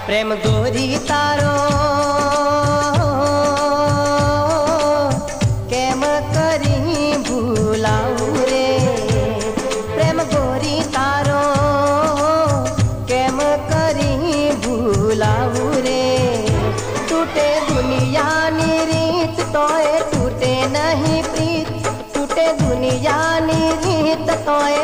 प्रेम गोरी तारो केम करी भूलाऊ रे। प्रेम गोरी तारो केम करी भूलाऊ रे। टूटे दुनिया नी रीत तोए टूटे नहीं प्रीत, टूटे दुनिया नी रीत तोए